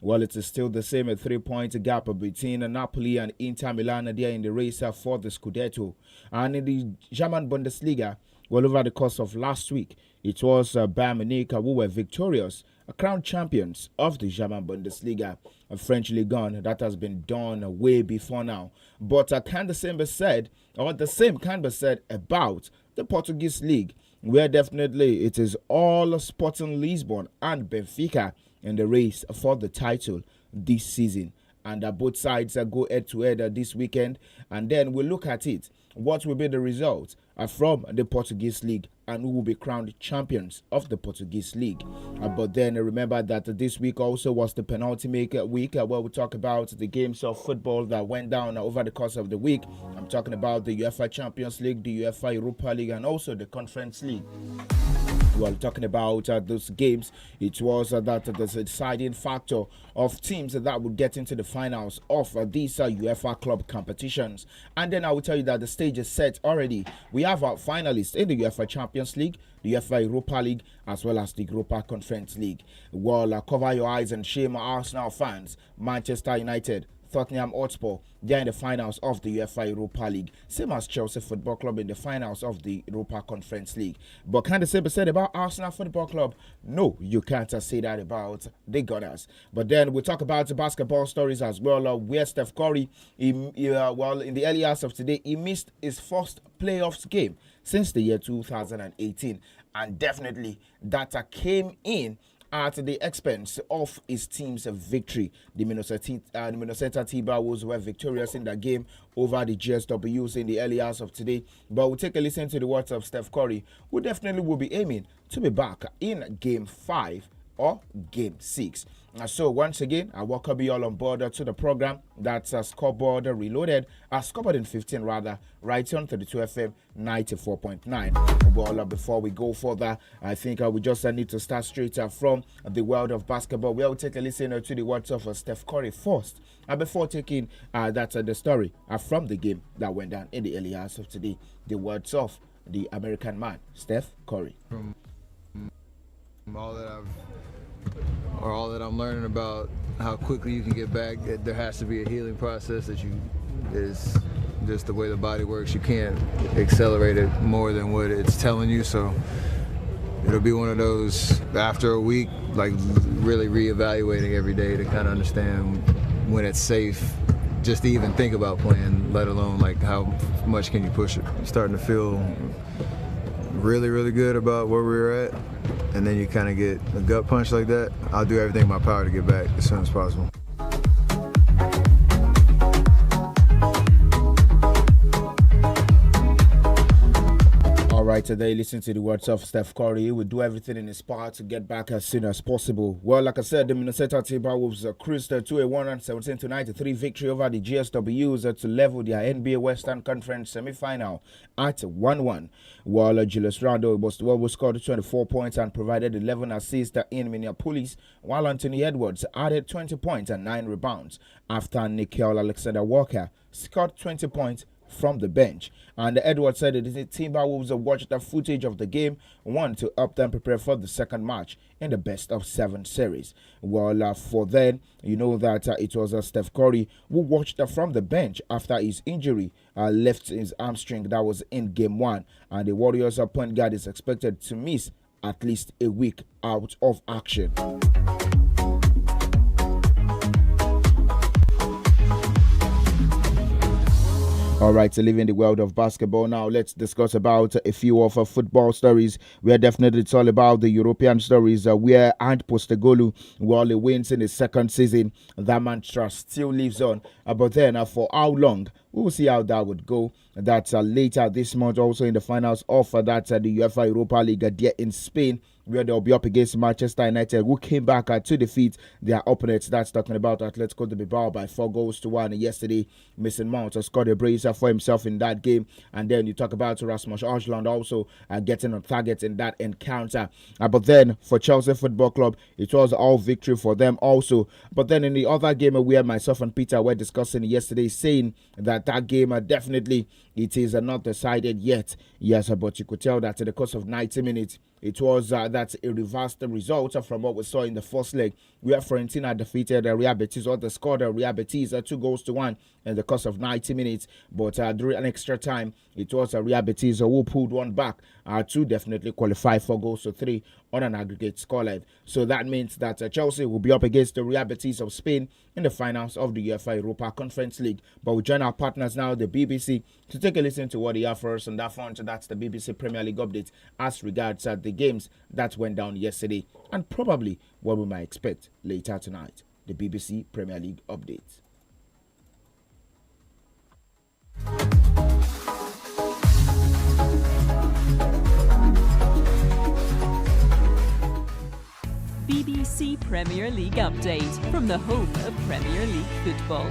Well, it is still the same, a 3-point gap between Napoli and Inter Milan. They are in the race for the Scudetto. And in the German Bundesliga, well, over the course of last week, it was Bayern Munich who were victorious, crowned champions of the German Bundesliga. A French Ligue 1 that has been done way before now. But can the same be said, or the same can be said about the Portuguese League, where definitely it is all Sporting Lisbon and Benfica in the race for the title this season. And both sides go head-to-head this weekend. And then we'll look at it. What will be the result from the Portuguese League and who will be crowned champions of the Portuguese League. But then remember that this week also was the penultimate week where we talk about the games of football that went down over the course of the week. I'm talking about the UEFA Champions League, the UEFA Europa League, and also the Conference League. Well, talking about those games, it was that the deciding factor of teams that would get into the finals of these UEFA club competitions. And then I will tell you that the stage is set already. We have our finalists in the UEFA Champions League, the UEFA Europa League, as well as the Europa Conference League. Well, cover your eyes and shame Arsenal fans. Manchester United, Tottenham Hotspur, they're in the finals of the UEFA Europa League, same as Chelsea Football Club in the finals of the Europa Conference League. But can the same be said about Arsenal Football Club? No, you can't say that about the Gunners. But then we'll talk about the basketball stories as well, where Steph Curry, well, in the early hours of today, he missed his first playoffs game since the year 2018. And definitely that came in at the expense of his team's victory. The Minnesota Timberwolves were victorious in that game over the GSWs in the early hours of today. But we'll take a listen to the words of Steph Curry, who definitely will be aiming to be back in Game 5 or Game 6. So once again, I welcome you all on board to the program. That's Scoreboard Reloaded, Scoreboard in 15 rather, right on 32 FM 94.9. Well, before we go further, I think we just need to start straight from the world of basketball. We'll take a listen to the words of Steph Curry first, before taking the story from the game that went down in the early hours of today. The words of the American man, Steph Curry. From all that I'm learning about how quickly you can get back, there has to be a healing process that is just the way the body works. You can't accelerate it more than what it's telling you. So it'll be one of those, after a week, like really reevaluating every day to kind of understand when it's safe just to even think about playing, let alone like how much can you push it. You're starting to feel really, really good about where we were at, and then you kind of get a gut punch like that. I'll do everything in my power to get back as soon as possible. Right, today listen to the words of Steph Curry. He will do everything in his power to get back as soon as possible. Well, like I said, the Minnesota Timberwolves cruised to a 117-93 victory over the GSWs to level their NBA Western Conference semi-final at 1-1. While Julius Randle scored 24 points and provided 11 assists in Minneapolis, while Anthony Edwards added 20 points and 9 rebounds after Nickeil Alexander-Walker scored 20 points from the bench. And Edwards said that the Timberwolves watched the footage of the game, one to help them prepare for the second match in the best of 7 series. Well, for then, you know that it was Steph Curry who watched from the bench after his injury left his hamstring that was in Game 1. And the Warriors point guard is expected to miss at least a week out of action. All right, so leaving the world of basketball now, let's discuss about a few of our football stories. Where definitely it's all about the European stories where Ant Postecoglou, while he wins in his second season, that mantra still lives on. But then for how long? We'll see how that would go. That's later this month, also in the finals of the UEFA Europa League there in Spain, where they'll be up against Manchester United, who came back to defeat their opponents. That's talking about Atletico de Bilbao by 4-1 yesterday. Mason Mount scored a bracer for himself in that game. And then you talk about Rasmus Højlund also getting on target in that encounter. But then for Chelsea Football Club, it was all victory for them also. But then in the other game where myself and Peter were discussing yesterday, saying that game definitely it is not decided yet. Yes, but you could tell that in the course of 90 minutes, It was that's a reversed result from what we saw in the first leg, where Fiorentina defeated Real Betis, or they scored Real Betis 2-1 in the course of 90 minutes. But during an extra time, it was Real Betis who pulled one back to definitely qualify for 4-3 on an aggregate scoreline. So that means that Chelsea will be up against the Real Betis of Spain in the finals of the UEFA Europa Conference League. But we join our partners now, the BBC, to take a listen to what they have for us on that front. That's the BBC Premier League update as regards the games that went down yesterday and probably what we might expect later tonight. The BBC Premier League update. BBC Premier League update from the home of Premier League football.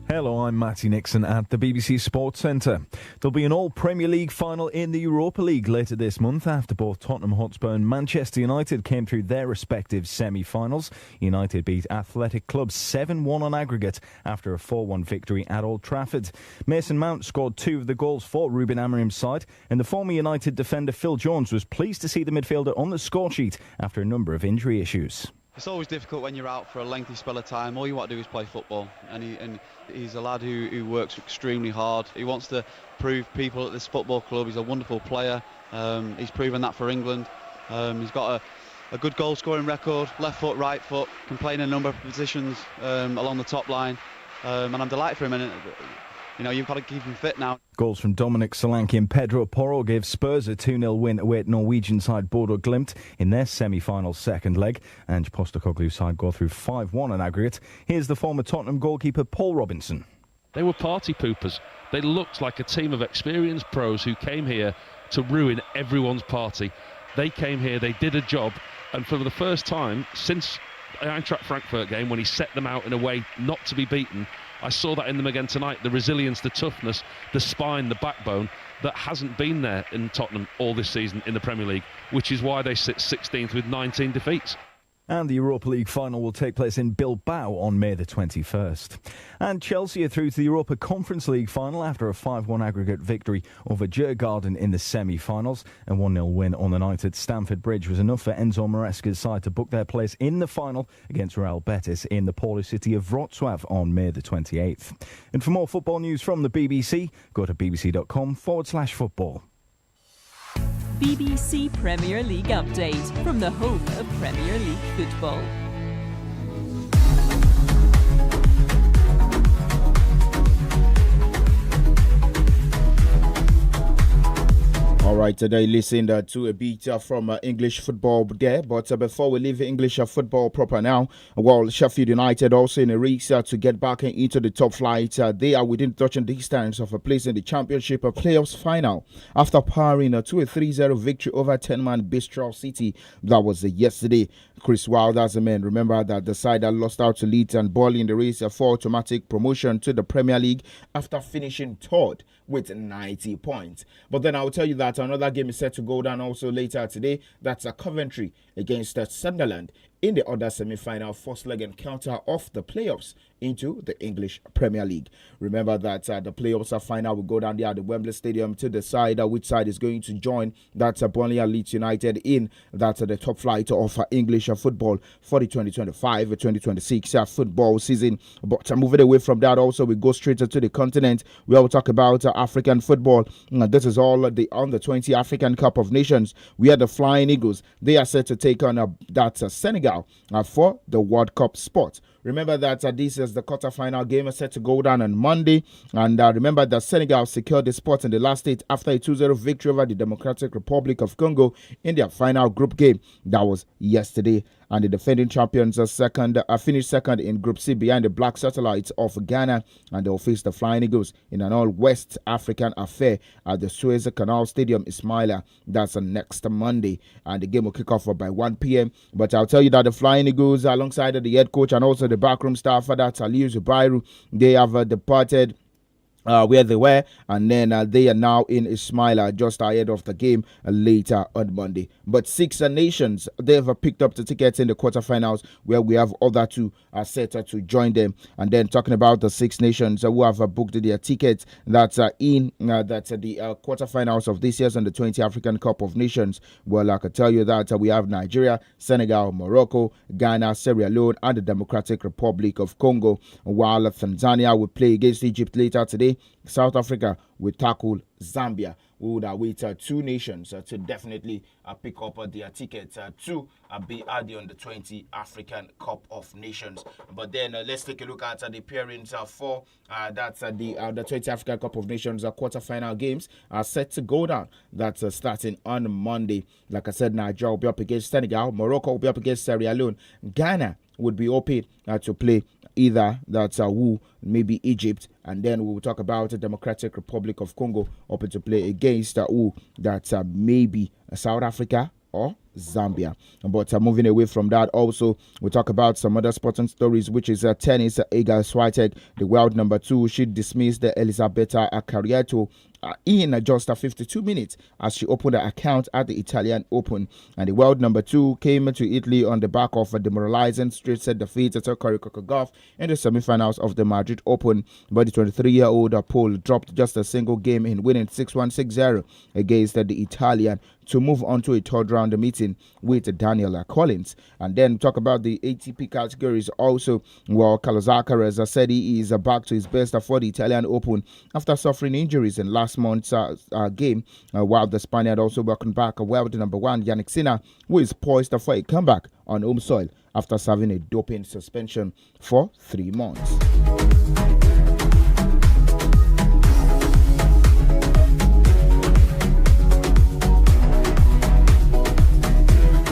Hello, I'm Matty Nixon at the BBC Sports Centre. There'll be an all-Premier League final in the Europa League later this month after both Tottenham Hotspur and Manchester United came through their respective semi-finals. United beat Athletic Club 7-1 on aggregate after a 4-1 victory at Old Trafford. Mason Mount scored 2 of the goals for Ruben Amorim's side, and the former United defender Phil Jones was pleased to see the midfielder on the scoresheet after a number of injury issues. It's always difficult when you're out for a lengthy spell of time. All you want to do is play football, and he's a lad who works extremely hard. He wants to prove people at this football club he's a wonderful player. He's proven that for England. He's got a good goal scoring record, left foot, right foot, can play in a number of positions along the top line, and I'm delighted for him. And you've got to keep him fit now. Goals from Dominic Solanke and Pedro Porro gave Spurs a 2-0 win away at Norwegian side Bodo Glimt in their semi-final second leg. And Postecoglou's side go through 5-1 on aggregate. Here's the former Tottenham goalkeeper Paul Robinson. They were party poopers. They looked like a team of experienced pros who came here to ruin everyone's party. They came here, they did a job, and for the first time since the Eintracht Frankfurt game, when he set them out in a way not to be beaten, I saw that in them again tonight. The resilience, the toughness, the spine, the backbone that hasn't been there in Tottenham all this season in the Premier League, which is why they sit 16th with 19 defeats. And the Europa League final will take place in Bilbao on May the 21st. And Chelsea are through to the Europa Conference League final after a 5-1 aggregate victory over Djurgården in the semi-finals. A 1-0 win on the night at Stamford Bridge was enough for Enzo Maresca's side to book their place in the final against Real Betis in the Polish city of Wrocław on May the 28th. And for more football news from the BBC, go to bbc.com/football. BBC Premier League update from the home of Premier League football. All right, today listened to a bit from English football there. But before we leave English football proper now, well, Sheffield United also in a race to get back into the top flight. They are within touching distance of a place in the Championship playoffs final after powering a 2-3-0 victory over 10-man Bristol City. That was yesterday. Chris Wilder's the man. Remember that the side that lost out to Leeds and Burnley in the race for automatic promotion to the Premier League after finishing third with 90 points. But then I'll tell you that another game is set to go down also later today. That's a Coventry against Sunderland in the other semi-final first leg encounter of the playoffs into the English Premier League. Remember that the playoffs final will go down there at the Wembley Stadium to decide which side is going to join that Burnley and Leeds United in that the top flight of English football for the 2025-2026 football season. But moving away from that, also we go straight to the continent where we'll talk about African football. This is all the Under-20 African Cup of Nations where the Flying Eagles, they are set to take on that Senegal for the World Cup spot. Remember that this is the quarter-final game set to go down on Monday. And remember that Senegal secured the spot in the last stage after a 2-0 victory over the Democratic Republic of Congo in their final group game. That was yesterday. And the defending champions finished second in Group C behind the Black Satellites of Ghana. And they'll face the Flying Eagles in an all-West African affair at the Suez Canal Stadium, Ismaila. That's next Monday. And the game will kick off by 1 p.m. But I'll tell you that the Flying Eagles, alongside the head coach and also the backroom staff, that's Aliou Zubairu, they have departed where they were, and then they are now in Ismaila just ahead of the game later on Monday. But six nations, they've picked up the tickets in the quarterfinals, where we have other two set to join them. And then talking about the six nations who have booked their tickets that's in the quarterfinals of this year's under 20 African Cup of Nations. Well, I can tell you that we have Nigeria, Senegal, Morocco, Ghana, Sierra Leone, and the Democratic Republic of Congo, while Tanzania will play against Egypt later today. South Africa will tackle Zambia. We would await two nations to definitely pick up their tickets to be at the under 20 African Cup of Nations. But then let's take a look at the pairings for the under 20 African Cup of Nations quarterfinal games are set to go down. That's starting on Monday. Like I said, Nigeria will be up against Senegal, Morocco will be up against Sierra Leone, Ghana would be open to play either maybe Egypt, and then we will talk about the Democratic Republic of Congo open to play against maybe South Africa or Zambia. But moving away from that, also we'll talk about some other sporting stories, which is tennis. Iga Swiatek, the world number 2, she dismissed the Elisabetta Carriato in just 52 minutes as she opened her account at the Italian Open. And the world number 2 came to Italy on the back of a demoralizing straight set defeat to 𝐒𝐲𝐶𝐃 in the semi-finals of the Madrid Open. But the 23-year-old Pole dropped just a single game in winning 6-1, 6-0 against the Italian to move on to a third round meeting with Daniel Collins. And then talk about the ATP categories also. Well, Carlos Alcaraz said he is back to his best for the Italian Open after suffering injuries in last month's game, while the Spaniard also welcomed back world number 1 Jannik Sinner, who is poised for a comeback on home soil after serving a doping suspension for 3 months.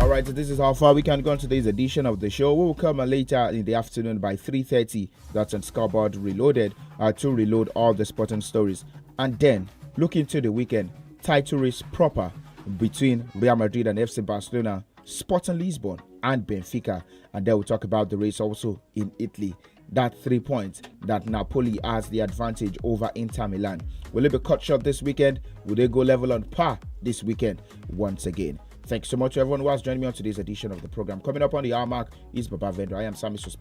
Alright, so this is how far we can go on today's edition of the show. We will come later in the afternoon by 3:30. That's on Scoreboard Reloaded to reload all the sporting stories. And then look into the weekend. Title race proper between Real Madrid and FC Barcelona, Sporting Lisbon and Benfica. And then we'll talk about the race also in Italy. That 3 points that Napoli has the advantage over Inter Milan. Will it be cut short this weekend? Will they go level on par this weekend once again? Thanks so much to everyone who has joined me on today's edition of the program. Coming up on the hour mark is Baba Vendor. I am SAMIES.